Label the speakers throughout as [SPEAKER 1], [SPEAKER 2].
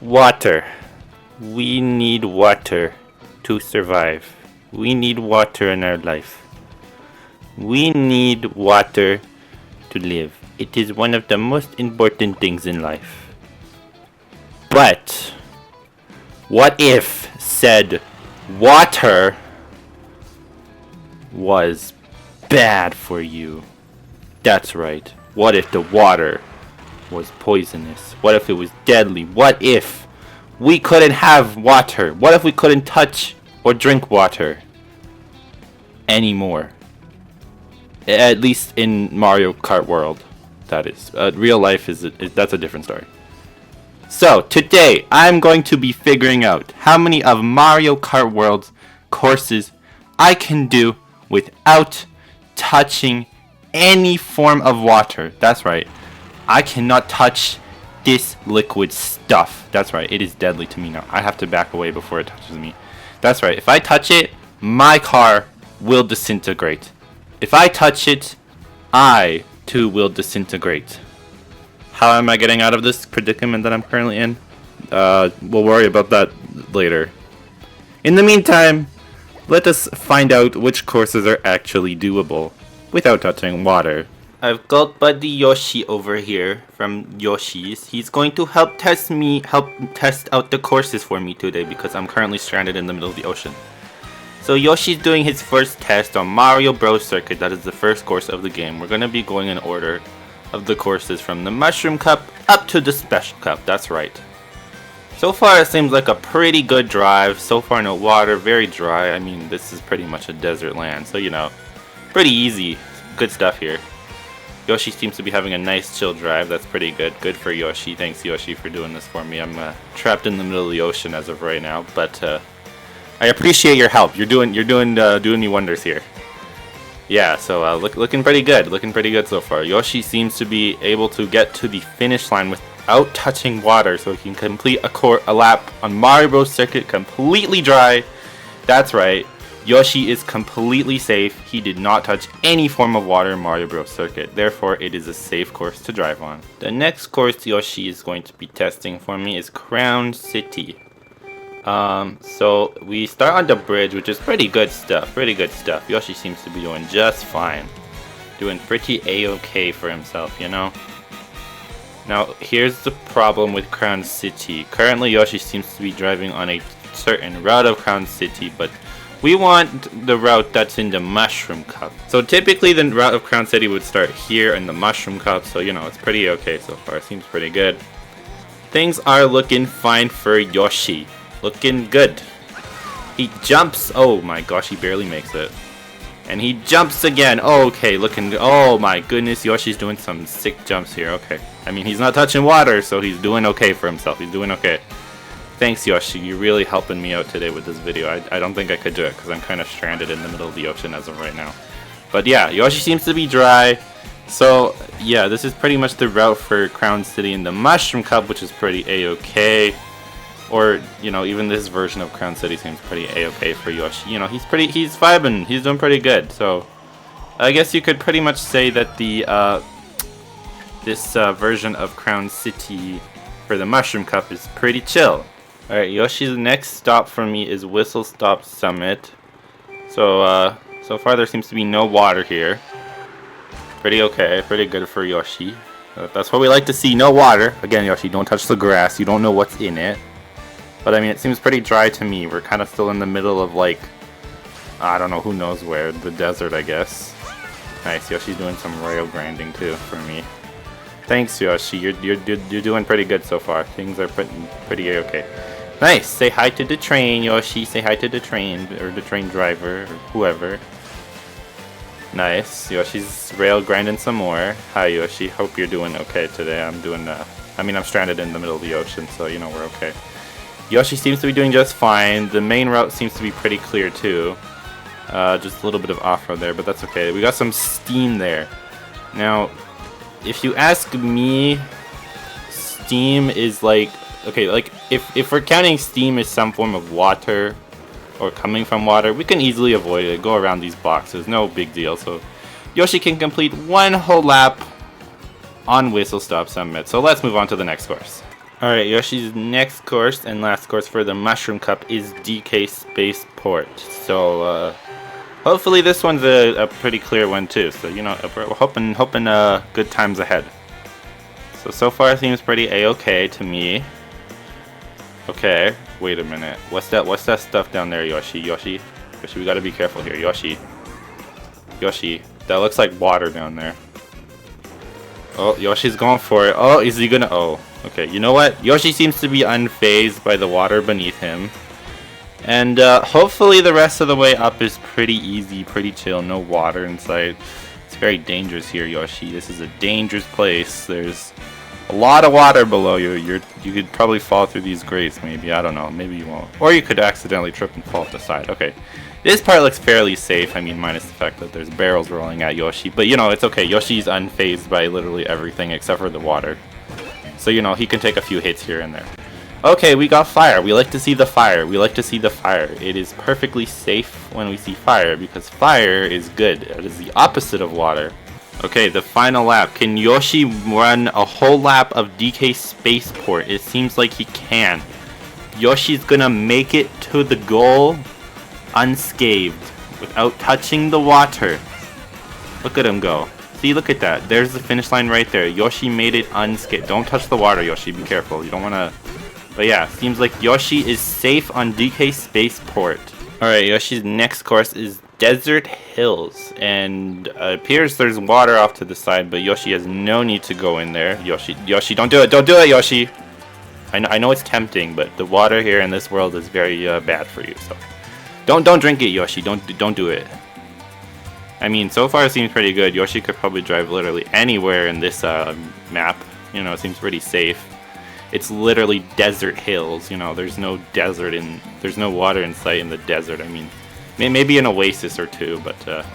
[SPEAKER 1] Water. We need water to survive. We need water in our life. We need water to live. It is one of the most important things in life. But what if said water was bad for you? That's right. What if the water was poisonous? What if it was deadly? What if we couldn't have water? What if we couldn't touch or drink water anymore? At least in Mario Kart World, that is. Real life that's a different story. So today I'm going to be figuring out how many of Mario Kart World's courses I can do without touching any form of water. That's right. I cannot touch this liquid stuff. That's right. It is deadly to me now. I have to back away before it touches me. That's right. If I touch it, my car will disintegrate. If I touch it, I too will disintegrate. How am I getting out of this predicament that I'm currently in? We'll worry about that later. In the meantime, let us find out which courses are actually doable without touching water. I've got Buddy Yoshi over here from Yoshi's. He's going to help test out the courses for me today because I'm currently stranded in the middle of the ocean. So Yoshi's doing his first test on Mario Bros. Circuit. That is the first course of the game. We're going to be going in order of the courses from the Mushroom Cup up to the Special Cup. That's right. So far it seems like a pretty good drive. So far no water, very dry. I mean, this is pretty much a desert land. So, you know, pretty easy. Good stuff here. Yoshi seems to be having a nice chill drive. That's pretty good. Good for Yoshi. Thanks Yoshi for doing this for me. I'm trapped in the middle of the ocean as of right now, but I appreciate your help. You're doing me wonders here. Yeah, so looking pretty good. Looking pretty good so far. Yoshi seems to be able to get to the finish line without touching water, so he can complete a lap on Mario Bros. Circuit completely dry. That's right. Yoshi is completely safe. He did not touch any form of water in Mario Bros. Circuit. Therefore, it is a safe course to drive on. The next course Yoshi is going to be testing for me is Crown City. So we start on the bridge, which is pretty good stuff. Yoshi seems to be doing just fine. Doing pretty a-okay for himself, you know? Now, here's the problem with Crown City. Currently, Yoshi seems to be driving on a certain route of Crown City, but we want the route that's in the Mushroom Cup. So typically the route of Crown City would start here in the Mushroom Cup, so you know, it's pretty okay so far. Seems pretty good. Things are looking fine for Yoshi. Looking good. He jumps. Oh my gosh, he barely makes it. And he jumps again. Oh, okay, looking good. Oh my goodness, Yoshi's doing some sick jumps here. Okay. I mean, he's not touching water, so he's doing okay for himself. He's doing okay. Thanks, Yoshi. You're really helping me out today with this video. I don't think I could do it because I'm kind of stranded in the middle of the ocean as of right now. But yeah, Yoshi seems to be dry. So yeah, this is pretty much the route for Crown City in the Mushroom Cup, which is pretty a-okay. Or, you know, even this version of Crown City seems pretty a-okay for Yoshi. You know, he's vibing. He's doing pretty good. So I guess you could pretty much say that the this version of Crown City for the Mushroom Cup is pretty chill. Alright, Yoshi's next stop for me is Whistle Stop Summit. So, so far there seems to be no water here. Pretty okay, pretty good for Yoshi. That's what we like to see, no water. Again, Yoshi, don't touch the grass, you don't know what's in it. But I mean, it seems pretty dry to me. We're kind of still in the middle of like, I don't know, who knows where, the desert I guess. Nice, Yoshi's doing some rail grinding too for me. Thanks Yoshi, you're doing pretty good so far. Things are pretty okay. Nice, say hi to the train, Yoshi. Say hi to the train, or the train driver, or whoever. Nice, Yoshi's rail grinding some more. Hi Yoshi, hope you're doing okay today. I'm stranded in the middle of the ocean, so you know we're okay. Yoshi seems to be doing just fine. The main route seems to be pretty clear too. Just a little bit of off-road there, but that's okay. We got some steam there. Now, if you ask me, steam is like, okay, like if we're counting steam as some form of water or coming from water, we can easily avoid it. Go around these boxes, no big deal. So Yoshi can complete one whole lap on Whistle Stop Summit. So let's move on to the next course. Alright, Yoshi's next course and last course for the Mushroom Cup is DK Spaceport. So, hopefully this one's a pretty clear one too. So, you know, we're hoping good times ahead. So far it seems pretty a-okay to me. Okay, wait a minute. What's that stuff down there, Yoshi? Yoshi, we gotta be careful here. Yoshi, that looks like water down there. Oh, Yoshi's going for it. Oh, is he gonna? Oh, okay. You know what? Yoshi seems to be unfazed by the water beneath him. And hopefully the rest of the way up is pretty easy, pretty chill. No water in sight. It's very dangerous here, Yoshi. This is a dangerous place. There's a lot of water below you. You could probably fall through these grates, maybe. I don't know. Maybe you won't. Or you could accidentally trip and fall off the side. Okay. This part looks fairly safe, I mean, minus the fact that there's barrels rolling at Yoshi. But, you know, it's okay. Yoshi's unfazed by literally everything except for the water. So, you know, he can take a few hits here and there. Okay, we got fire. We like to see the fire. We like to see the fire. It is perfectly safe when we see fire because fire is good. It is the opposite of water. Okay, the final lap. Can Yoshi run a whole lap of DK Spaceport? It seems like he can. Yoshi's gonna make it to the goal unscathed without touching the water. Look at him go. See, look at that. There's the finish line right there. Yoshi made it unscathed. Don't touch the water, Yoshi. Be careful. You don't want to... But yeah, seems like Yoshi is safe on DK Spaceport. Alright, Yoshi's next course is Desert Hills. And it appears there's water off to the side, but Yoshi has no need to go in there. Yoshi, don't do it. Don't do it, Yoshi. I know it's tempting, but the water here in this world is very bad for you, so... Don't drink it, Yoshi. Don't do it. I mean, so far it seems pretty good. Yoshi could probably drive literally anywhere in this map. You know, it seems pretty safe. It's literally desert hills. You know, there's no water in sight in the desert. I mean, maybe an oasis or two, but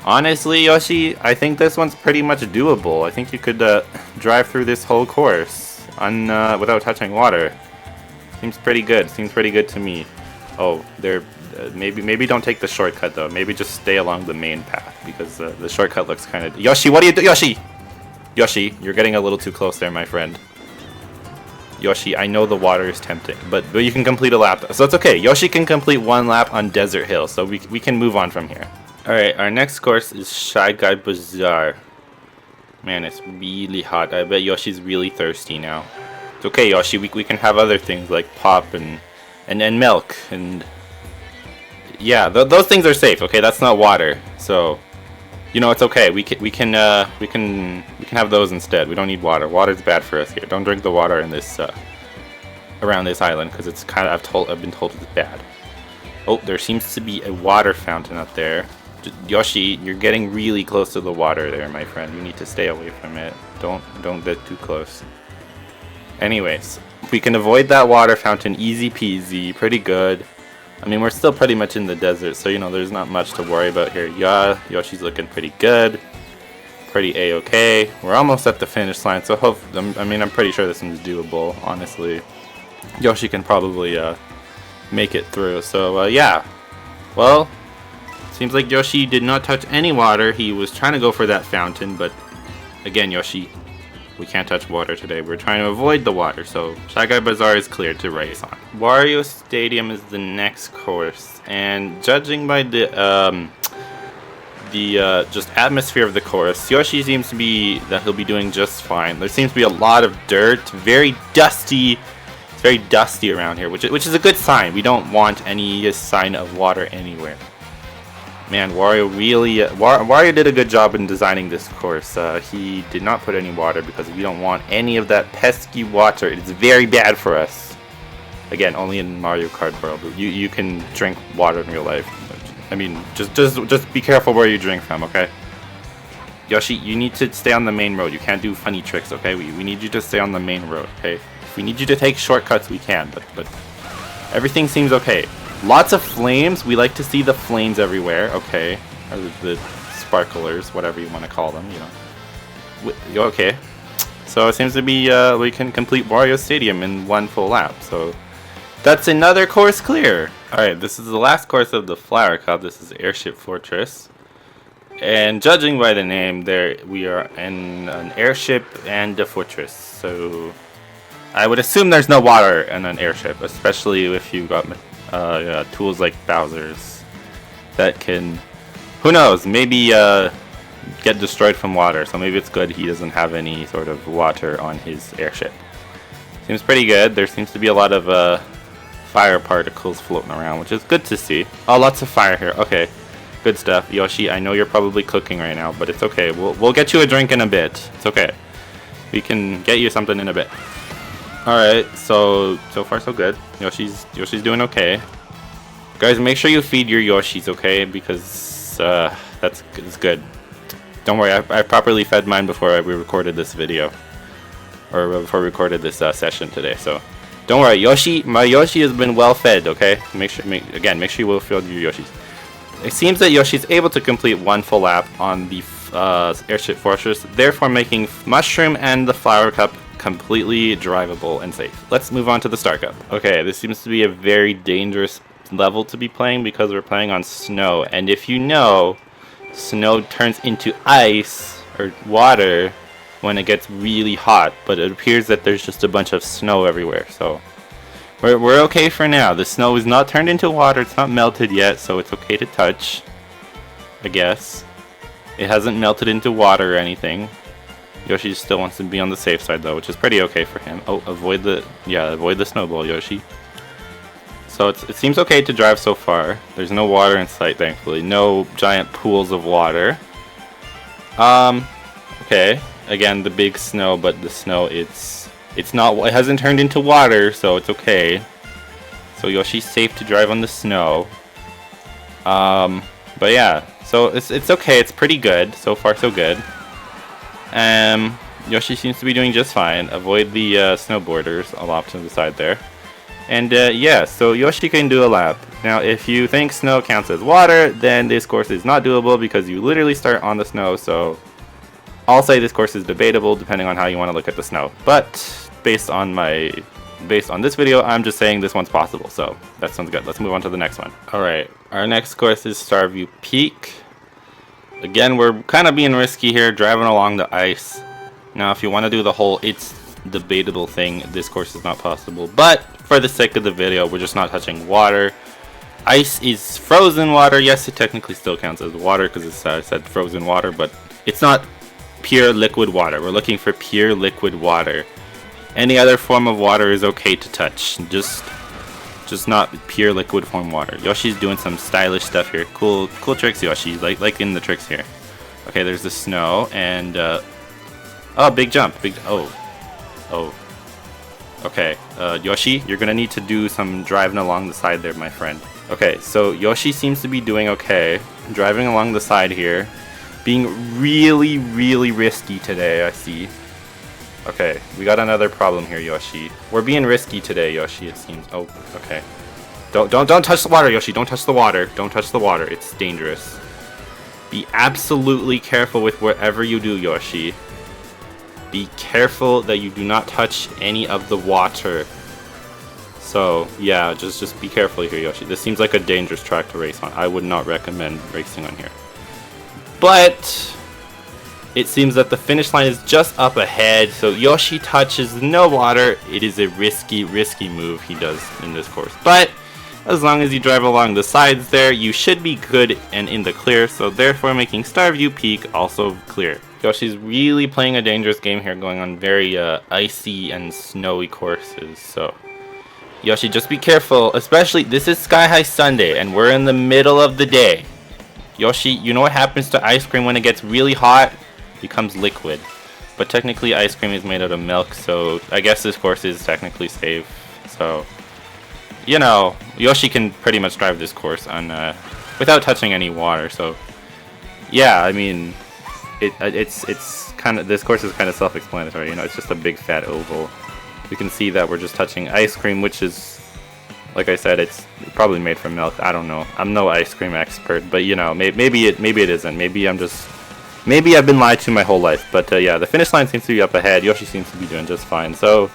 [SPEAKER 1] honestly, Yoshi, I think this one's pretty much doable. I think you could drive through this whole course without touching water. Seems pretty good. Seems pretty good to me. Oh, maybe don't take the shortcut though. Maybe just stay along the main path because the shortcut looks kind of... Yoshi, what are you doing? Yoshi, you're getting a little too close there, my friend. Yoshi, I know the water is tempting, but you can complete a lap, so it's okay. Yoshi can complete one lap on Desert Hill, so we can move on from here. Alright, our next course is Shy Guy Bazaar. Man, it's really hot. I bet Yoshi's really thirsty now. It's okay, Yoshi, we can have other things like pop and milk, and yeah, those things are safe. Okay, that's not water, so you know it's okay. We can have those instead. We don't need water. Water's bad for us here. Don't drink the water in this around this island because it's kind of I've been told it's bad. Oh, there seems to be a water fountain up there. Yoshi, you're getting really close to the water there, my friend. You need to stay away from it. Don't get too close. Anyways, we can avoid that water fountain easy peasy, pretty good. I mean, we're still pretty much in the desert, so you know, there's not much to worry about here. Yeah, Yoshi's looking pretty good. Pretty a-okay. We're almost at the finish line, so I'm pretty sure this one's doable, honestly. Yoshi can probably make it through, so yeah. Well, seems like Yoshi did not touch any water. He was trying to go for that fountain, but again, Yoshi, we can't touch water today. We're trying to avoid the water, so Shy Guy Bazaar is cleared to race on. Wario Stadium is the next course, and judging by the just atmosphere of the course, Yoshi seems to be that he'll be doing just fine. There seems to be a lot of dirt, very dusty. It's very dusty around here, which is a good sign. We don't want any sign of water anywhere. Man, Wario did a good job in designing this course. He did not put any water because we don't want any of that pesky water. It's very bad for us. Again, only in Mario Kart World. You can drink water in real life. I mean, just be careful where you drink from, okay? Yoshi, you need to stay on the main road. You can't do funny tricks, okay? We need you to stay on the main road, okay? If we need you to take shortcuts, we can, but everything seems okay. Lots of flames. We like to see the flames everywhere, okay? Or the sparklers, whatever you want to call them, you know. Okay. So it seems to be we can complete Wario Stadium in one full lap. So that's another course clear. Alright, this is the last course of the Flower Cup. This is Airship Fortress. And judging by the name, there we are in an airship and a fortress. So I would assume there's no water in an airship, especially if you've got yeah, tools like Bowser's that can, who knows, maybe get destroyed from water. So maybe it's good he doesn't have any sort of water on his airship. Seems pretty good. There seems to be a lot of fire particles floating around, which is good to see. Oh, lots of fire here. Okay, good stuff. Yoshi, I know you're probably cooking right now, but it's okay. We'll get you a drink in a bit. It's okay. We can get you something in a bit. Alright, so far so good. Yoshi's doing okay. Guys, make sure you feed your Yoshis, okay? Because it's good. Don't worry, I properly fed mine before we recorded this video. Or before we recorded this session today, so don't worry. My Yoshi has been well fed, okay? Make sure you will feed your Yoshis. It seems that Yoshi's able to complete one full lap on the airship fortress, therefore making Mushroom and the Flower Cup completely drivable and safe. Let's move on to the Star Cup. Okay, this seems to be a very dangerous level to be playing because we're playing on snow, and if you know, snow turns into ice or water when it gets really hot, but it appears that there's just a bunch of snow everywhere, so we're okay for now. The snow is not turned into water, it's not melted yet, so it's okay to touch, I guess. It hasn't melted into water or anything. Yoshi still wants to be on the safe side though, which is pretty okay for him. Oh, avoid the snowball, Yoshi. So it seems okay to drive so far. There's no water in sight, thankfully. No giant pools of water. Okay. Again, the big snow, but the snow it hasn't turned into water, so it's okay. So Yoshi's safe to drive on the snow. But yeah, so it's okay. It's pretty good so far, so good. Yoshi seems to be doing just fine. Avoid the snowboarders all off to the side there. And yeah, so Yoshi can do a lap. Now, if you think snow counts as water, then this course is not doable because you literally start on the snow. So I'll say this course is debatable depending on how you want to look at the snow. But based on this video, I'm just saying this one's possible. So that sounds good. Let's move on to the next one. All right, our next course is Starview Peak. Again, we're kind of being risky here, driving along the ice. Now, if you want to do the whole it's debatable thing, this course is not possible. But for the sake of the video, we're just not touching water. Ice is frozen water. Yes, it technically still counts as water because it's said frozen water, but it's not pure liquid water. We're looking for pure liquid water. Any other form of water is okay to touch. Just not pure liquid form water. Yoshi's doing some stylish stuff here. Cool tricks, Yoshi. Like in the tricks here. Okay, there's the snow and oh, big jump. Oh. Okay, Yoshi, you're gonna need to do some driving along the side there, my friend. Okay, so Yoshi seems to be doing okay. Driving along the side here. Being really, really risky today, I see. Okay, we got another problem here, Yoshi. We're being risky today, Yoshi, it seems. Oh, okay. Don't touch the water, Yoshi. Don't touch the water. Don't touch the water. It's dangerous. Be absolutely careful with whatever you do, Yoshi. Be careful that you do not touch any of the water. So, yeah, just be careful here, Yoshi. This seems like a dangerous track to race on. I would not recommend racing on here. But it seems that the finish line is just up ahead, so Yoshi touches no water. It is a risky move he does in this course. But as long as you drive along the sides there, you should be good and in the clear, so therefore making Starview Peak also clear. Yoshi's really playing a dangerous game here, going on very icy and snowy courses, so Yoshi, just be careful, especially this is Sky High Sunday and we're in the middle of the day. Yoshi, you know what happens to ice cream when it gets really hot? It becomes liquid. But technically ice cream is made out of milk, so I guess this course is technically safe. So, you know, Yoshi can pretty much drive this course on without touching any water. So, yeah, I mean, it's kind of, this course is kind of self-explanatory. You know, it's just a big fat oval. You can see that we're just touching ice cream, which is, like I said, it's probably made from milk. I don't know. I'm no ice cream expert, but you know, maybe it isn't. Maybe I've been lied to my whole life. But yeah, the finish line seems to be up ahead. Yoshi seems to be doing just fine. So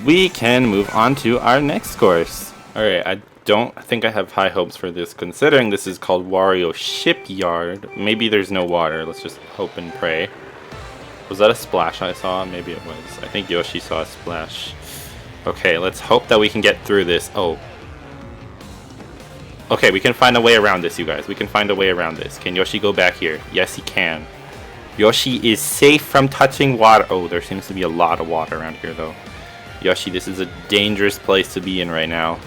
[SPEAKER 1] we can move on to our next course. All right, I don't think I have high hopes for this, considering this is called Wario Shipyard. Maybe there's no water. Let's just hope and pray. Was that a splash I saw? Maybe it was. I think Yoshi saw a splash. Okay, let's hope that we can get through this. Oh. Okay, we can find a way around this, you guys. We can find a way around this. Can Yoshi go back here? Yes, he can. Yoshi is safe from touching water. Oh, there seems to be a lot of water around here, though. Yoshi, this is a dangerous place to be in right now.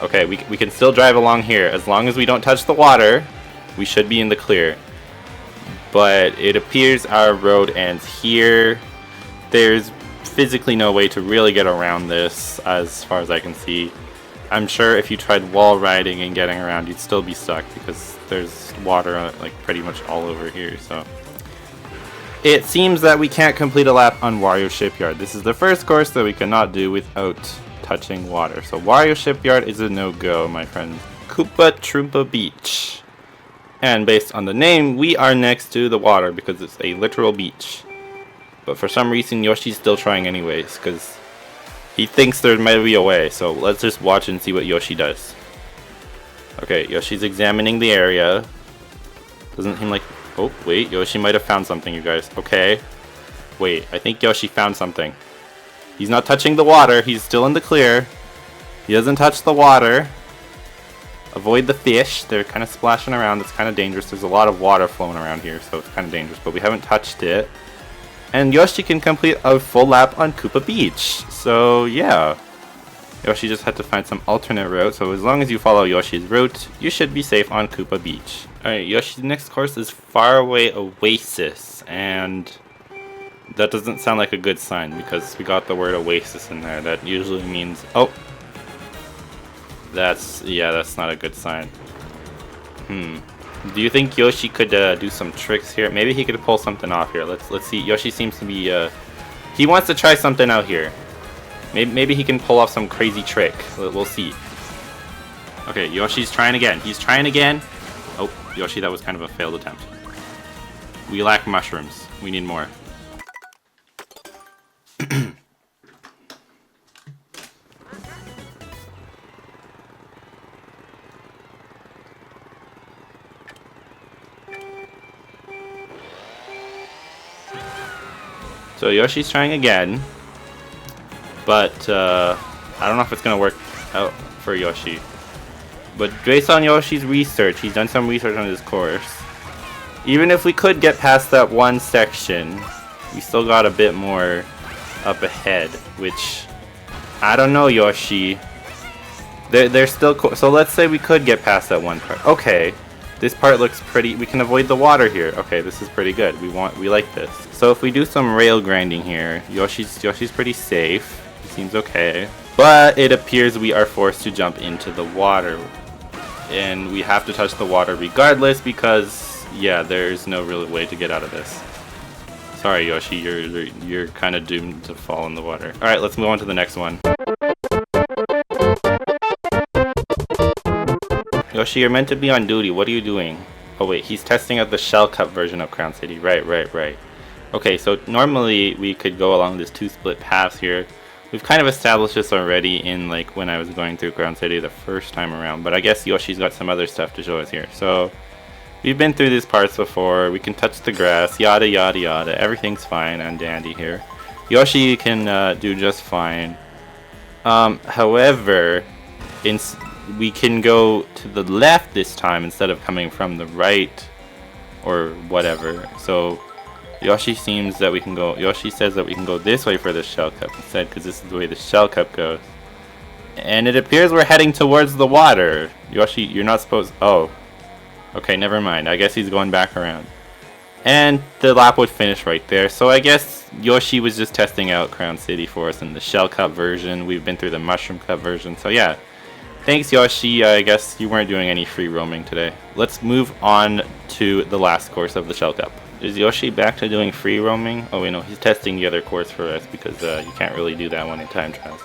[SPEAKER 1] Okay, we can still drive along here. As long as we don't touch the water, we should be in the clear. But it appears our road ends here. There's physically no way to really get around this, as far as I can see. I'm sure if you tried wall riding and getting around, you'd still be stuck because there's water like pretty much all over here. So it seems that we can't complete a lap on Wario Shipyard. This is the first course that we cannot do without touching water. So Wario Shipyard is a no-go, my friends. Koopa Troopa Beach. And based on the name, we are next to the water because it's a literal beach. But for some reason, Yoshi's still trying anyways because he thinks there might be a way. So let's just watch and see what Yoshi does. Okay, Yoshi's examining the area. Doesn't seem like... Oh, wait, Yoshi might have found something, you guys. Okay. Wait, I think Yoshi found something. He's not touching the water. He's still in the clear. He doesn't touch the water. Avoid the fish. They're kind of splashing around. It's kind of dangerous. There's a lot of water flowing around here, so it's kind of dangerous. But we haven't touched it. And Yoshi can complete a full lap on Koopa Beach. So, yeah. Yoshi just had to find some alternate route. So as long as you follow Yoshi's route, you should be safe on Koopa Beach. Alright, Yoshi's next course is Faraway Oasis. And that doesn't sound like a good sign because we got the word oasis in there. That usually means... Oh! That's not a good sign. Do you think Yoshi could do some tricks here? Maybe he could pull something off here. Let's see. Yoshi seems to be... he wants to try something out here. Maybe he can pull off some crazy trick. We'll see. Okay, Yoshi's trying again. He's trying again. Oh, Yoshi, that was kind of a failed attempt. We lack mushrooms. We need more. So Yoshi's trying again. But I don't know if it's going to work out for Yoshi. But based on Yoshi's research, he's done some research on this course. Even if we could get past that one section, we still got a bit more up ahead. Which, I don't know, Yoshi. They're still... So let's say we could get past that one part. Okay, this part looks pretty... We can avoid the water here. Okay, this is pretty good. We like this. So if we do some rail grinding here, Yoshi's pretty safe. He seems okay. But it appears we are forced to jump into the water. And we have to touch the water regardless because, yeah, there's no real way to get out of this. Sorry, Yoshi, you're kind of doomed to fall in the water. Alright, let's move on to the next one. Yoshi, you're meant to be on duty. What are you doing? Oh wait, he's testing out the Shell Cup version of Crown City. Right. Okay, so normally we could go along this two split paths here. We've kind of established this already in like when I was going through Crown City the first time around, but I guess Yoshi's got some other stuff to show us here. So we've been through these parts before. We can touch the grass, yada yada yada. Everything's fine and dandy here. Yoshi can do just fine. However, we can go to the left this time instead of coming from the right or whatever. So Yoshi says that we can go this way for the Shell Cup instead because this is the way the Shell Cup goes. And it appears we're heading towards the water. Yoshi, you're not supposed... Oh. Okay, never mind. I guess he's going back around. And the lap would finish right there. So I guess Yoshi was just testing out Crown City for us in the Shell Cup version. We've been through the Mushroom Cup version. So yeah. Thanks, Yoshi. I guess you weren't doing any free roaming today. Let's move on to the last course of the Shell Cup. Is Yoshi back to doing free roaming? Oh wait, no, he's testing the other course for us because you can't really do that one in time trials.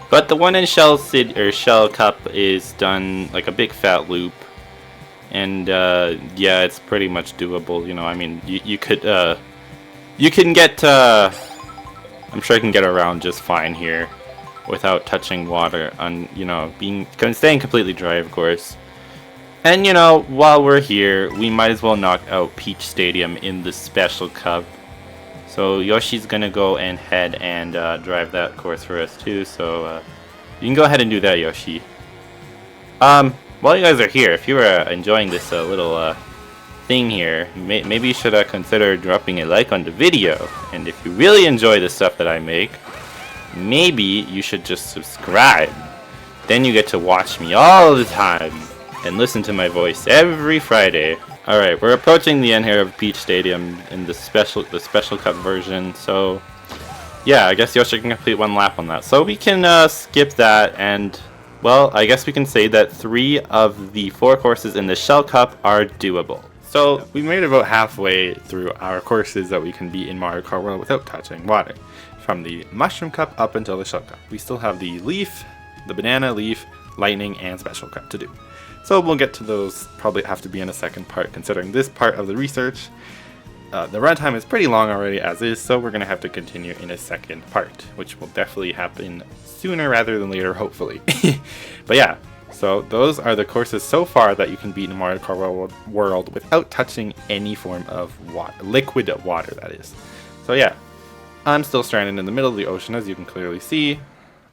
[SPEAKER 1] But the one in Shell City or Shell Cup is done like a big fat loop, and yeah, it's pretty much doable. You know, I mean, you can get. I'm sure I can get around just fine here without touching water. On staying completely dry, of course. And you know, while we're here, we might as well knock out Peach Stadium in the Special Cup. So Yoshi's gonna go ahead and drive that course for us too. So you can go ahead and do that, Yoshi. While you guys are here, if you are enjoying this little thing here, maybe you should consider dropping a like on the video. And if you really enjoy the stuff that I make, maybe you should just subscribe. Then you get to watch me all the time and listen to my voice every Friday. Alright, we're approaching the end here of Peach Stadium in the special cup version, so yeah, I guess Yoshi can complete one lap on that. So we can skip that, and well, I guess we can say that 3 of the 4 courses in the Shell Cup are doable. So we made about halfway through our courses that we can beat in Mario Kart World without touching water. From the Mushroom Cup up until the Shell Cup. We still have the Leaf, the Banana, Leaf, Lightning, and Special Cup to do. So we'll get to those, probably have to be in a second part, considering this part of the research. The runtime is pretty long already as is, so we're going to have to continue in a second part, which will definitely happen sooner rather than later, hopefully. But yeah, so those are the courses so far that you can beat in Mario Kart World without touching any form of water, liquid water, that is. So yeah, I'm still stranded in the middle of the ocean, as you can clearly see.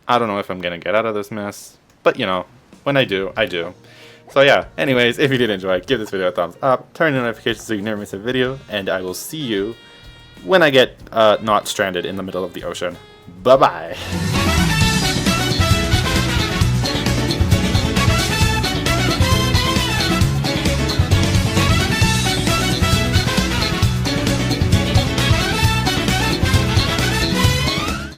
[SPEAKER 1] I don't know if I'm going to get out of this mess, but you know, when I do, I do. So yeah, anyways, if you did enjoy, give this video a thumbs up, turn on notifications so you never miss a video, and I will see you when I get not stranded in the middle of the ocean. Bye-bye!